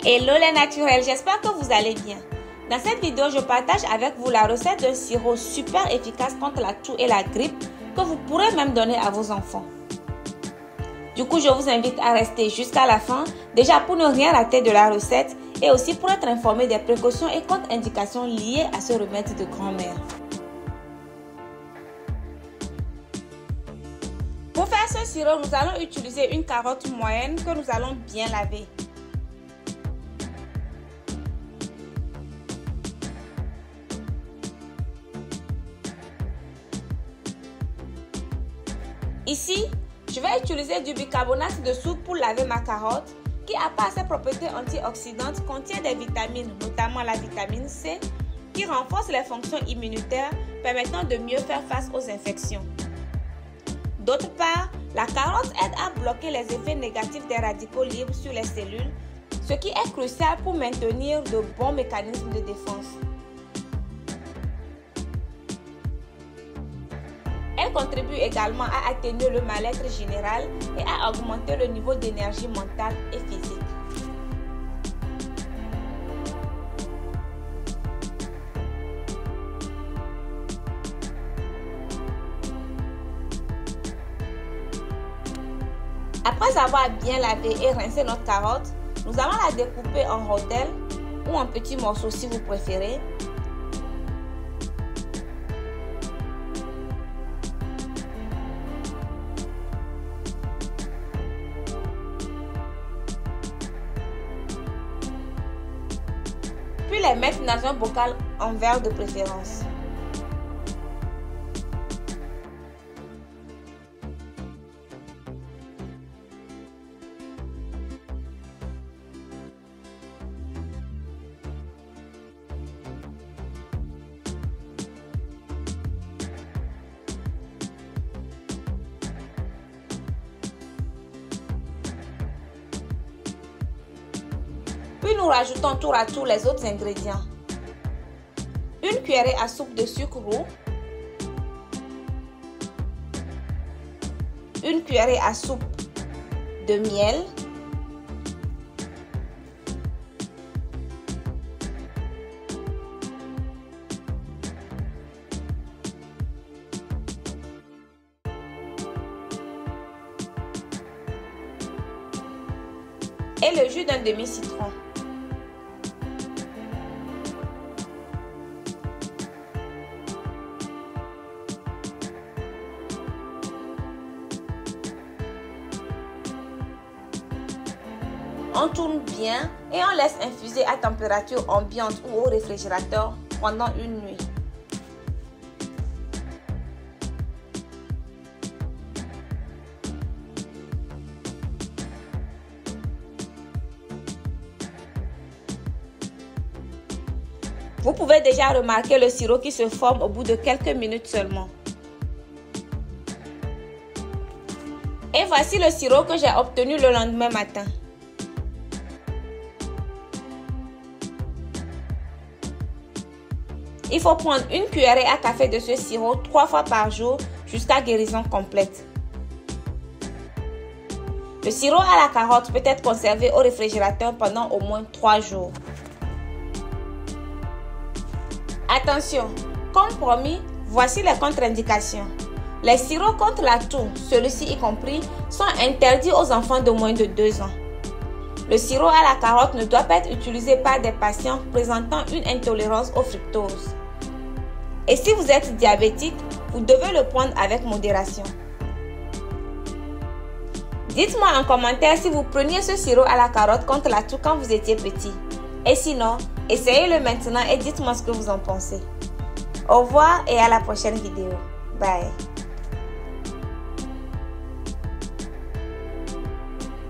Hello les naturels, j'espère que vous allez bien. Dans cette vidéo, je partage avec vous la recette d'un sirop super efficace contre la toux et la grippe que vous pourrez même donner à vos enfants. Du coup, je vous invite à rester jusqu'à la fin, déjà pour ne rien rater de la recette et aussi pour être informé des précautions et contre-indications liées à ce remède de grand-mère. Pour faire ce sirop, nous allons utiliser une carotte moyenne que nous allons bien laver. Ici, je vais utiliser du bicarbonate de soude pour laver ma carotte qui, à part ses propriétés antioxydantes, contient des vitamines, notamment la vitamine C, qui renforce les fonctions immunitaires permettant de mieux faire face aux infections. D'autre part, la carotte aide à bloquer les effets négatifs des radicaux libres sur les cellules, ce qui est crucial pour maintenir de bons mécanismes de défense. Elle contribue également à atténuer le mal-être général et à augmenter le niveau d'énergie mentale et physique. Après avoir bien lavé et rincé notre carotte, nous allons la découper en rondelles ou en petits morceaux si vous préférez. Puis les mettre dans un bocal en verre de préférence. Puis nous rajoutons tour à tour les autres ingrédients. Une cuillerée à soupe de sucre roux, une cuillerée à soupe de miel, et le jus d'un demi-citron. On tourne bien et on laisse infuser à température ambiante ou au réfrigérateur pendant une nuit. Vous pouvez déjà remarquer le sirop qui se forme au bout de quelques minutes seulement. Et voici le sirop que j'ai obtenu le lendemain matin. Il faut prendre une cuillerée à café de ce sirop 3 fois par jour jusqu'à guérison complète. Le sirop à la carotte peut être conservé au réfrigérateur pendant au moins 3 jours. Attention, comme promis, voici les contre-indications. Les sirops contre la toux, celui-ci y compris, sont interdits aux enfants de moins de 2 ans. Le sirop à la carotte ne doit pas être utilisé par des patients présentant une intolérance au fructose. Et si vous êtes diabétique, vous devez le prendre avec modération. Dites-moi en commentaire si vous preniez ce sirop à la carotte contre la toux quand vous étiez petit. Et sinon, essayez-le maintenant et dites-moi ce que vous en pensez. Au revoir et à la prochaine vidéo. Bye.